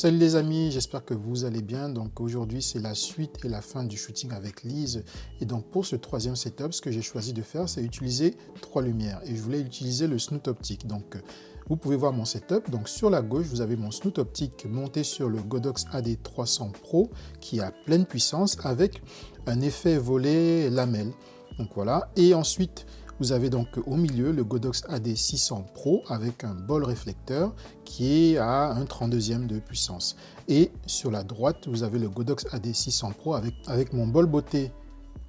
Salut les amis, j'espère que vous allez bien. Donc aujourd'hui c'est la suite et la fin du shooting avec Lise. Et donc pour ce troisième setup, ce que j'ai choisi de faire, c'est utiliser trois lumières. Et je voulais utiliser le snoot optique. Donc vous pouvez voir mon setup. Donc sur la gauche, vous avez mon snoot optique monté sur le Godox AD300 Pro qui est à pleine puissance avec un effet volet lamelle. Donc voilà. Et ensuite, vous avez donc au milieu le Godox AD600 Pro avec un bol réflecteur qui est à un 32e de puissance. Et sur la droite, vous avez le Godox AD600 Pro avec mon bol beauté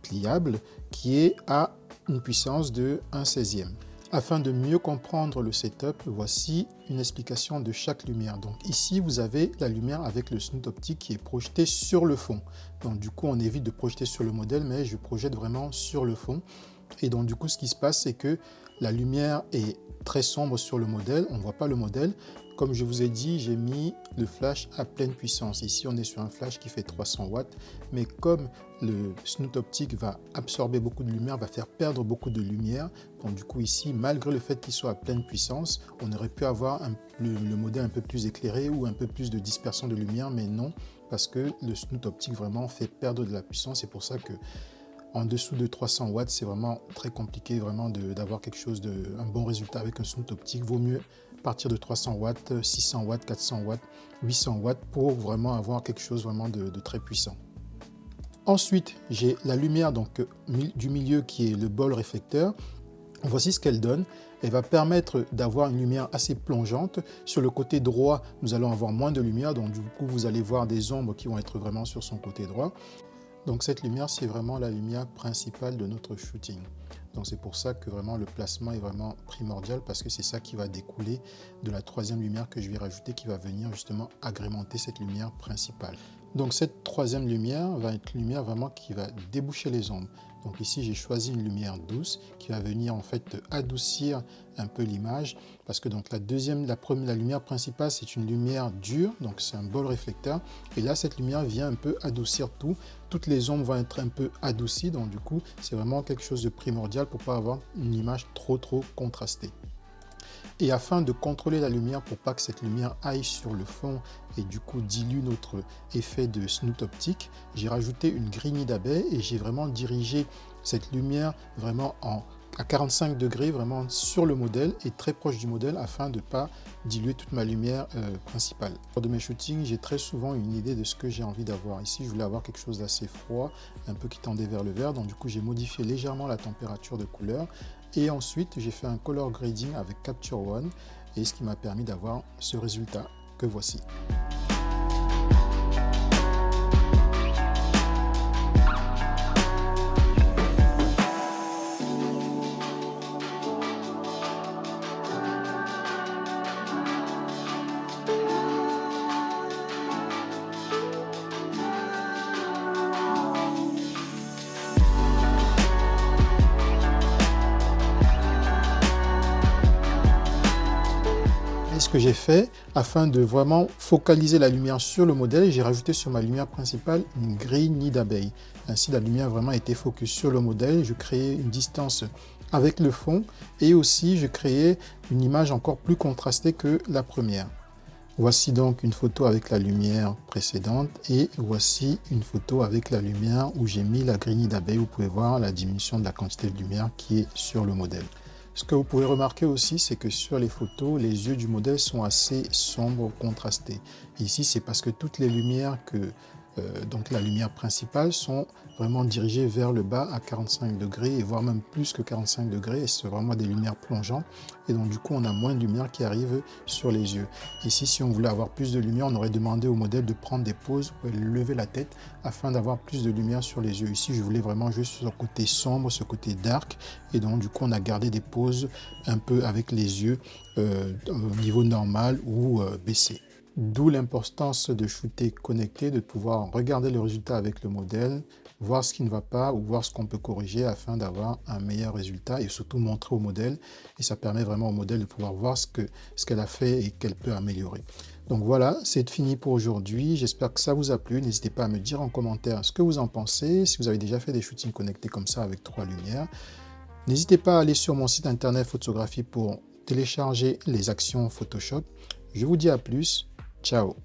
pliable qui est à une puissance de 1/16e. Afin de mieux comprendre le setup, voici une explication de chaque lumière. Donc ici, vous avez la lumière avec le snoot optique qui est projeté sur le fond. Donc du coup, on évite de projeter sur le modèle, mais je projette vraiment sur le fond. Et donc du coup, ce qui se passe, c'est que la lumière est très sombre sur le modèle, on ne voit pas le modèle. Comme je vous ai dit, j'ai mis le flash à pleine puissance. Ici, on est sur un flash qui fait 300 watts, mais comme le snoot optique va absorber beaucoup de lumière, va faire perdre beaucoup de lumière, donc du coup ici, malgré le fait qu'il soit à pleine puissance, on aurait pu avoir le modèle un peu plus éclairé ou un peu plus de dispersion de lumière, mais non, parce que le snoot optique vraiment fait perdre de la puissance. C'est pour ça que en dessous de 300 watts, c'est vraiment très compliqué vraiment d'avoir quelque chose un bon résultat avec un snoot optique. Vaut mieux partir de 300 watts, 600 watts, 400 watts, 800 watts pour vraiment avoir quelque chose vraiment de très puissant. Ensuite, j'ai la lumière donc, du milieu qui est le bol réflecteur. Voici ce qu'elle donne. Elle va permettre d'avoir une lumière assez plongeante. Sur le côté droit, nous allons avoir moins de lumière, donc du coup, vous allez voir des ombres qui vont être vraiment sur son côté droit. Donc cette lumière, c'est vraiment la lumière principale de notre shooting. Donc c'est pour ça que vraiment le placement est vraiment primordial parce que c'est ça qui va découler de la troisième lumière que je vais rajouter qui va venir justement agrémenter cette lumière principale. Donc cette troisième lumière va être une lumière vraiment qui va déboucher les ombres. Donc ici j'ai choisi une lumière douce qui va venir en fait adoucir un peu l'image parce que donc la lumière principale c'est une lumière dure, donc c'est un bol réflecteur et là cette lumière vient un peu adoucir tout. Toutes les ombres vont être un peu adoucies, donc du coup c'est vraiment quelque chose de primordial pour ne pas avoir une image trop contrastée. Et afin de contrôler la lumière pour pas que cette lumière aille sur le fond et du coup dilue notre effet de snoot optique, j'ai rajouté une grille nid d'abeille et j'ai vraiment dirigé cette lumière vraiment à 45 degrés vraiment sur le modèle et très proche du modèle afin de ne pas diluer toute ma lumière principale. Lors de mes shootings, j'ai très souvent une idée de ce que j'ai envie d'avoir. Ici, je voulais avoir quelque chose d'assez froid, un peu qui tendait vers le vert, donc du coup j'ai modifié légèrement la température de couleur. Et ensuite, j'ai fait un color grading avec Capture One et ce qui m'a permis d'avoir ce résultat que voici. Ce que j'ai fait afin de vraiment focaliser la lumière sur le modèle, j'ai rajouté sur ma lumière principale une grille nid d'abeille. Ainsi, la lumière vraiment était focus sur le modèle. Je créais une distance avec le fond et aussi je créais une image encore plus contrastée que la première. Voici donc une photo avec la lumière précédente et voici une photo avec la lumière où j'ai mis la grille nid d'abeille. Vous pouvez voir la diminution de la quantité de lumière qui est sur le modèle. Ce que vous pouvez remarquer aussi, c'est que sur les photos, les yeux du modèle sont assez sombres, contrastés. Ici, c'est parce que toutes les lumières donc la lumière principale sont vraiment dirigées vers le bas à 45 degrés et voire même plus que 45 degrés et c'est vraiment des lumières plongeantes et donc du coup on a moins de lumière qui arrive sur les yeux. Ici, si on voulait avoir plus de lumière, on aurait demandé au modèle de prendre des pauses ou lever la tête afin d'avoir plus de lumière sur les yeux. Ici, je voulais vraiment juste ce côté sombre, ce côté dark et donc du coup on a gardé des pauses un peu avec les yeux au niveau normal ou baissé. D'où l'importance de shooter connecté, de pouvoir regarder le résultat avec le modèle, voir ce qui ne va pas ou voir ce qu'on peut corriger afin d'avoir un meilleur résultat et surtout montrer au modèle. Et ça permet vraiment au modèle de pouvoir voir ce qu'elle a fait et qu'elle peut améliorer. Donc voilà, c'est fini pour aujourd'hui. J'espère que ça vous a plu. N'hésitez pas à me dire en commentaire ce que vous en pensez, si vous avez déjà fait des shootings connectés comme ça avec 3 lumières. N'hésitez pas à aller sur mon site internet Photographie pour télécharger les actions Photoshop. Je vous dis à plus. Ciao.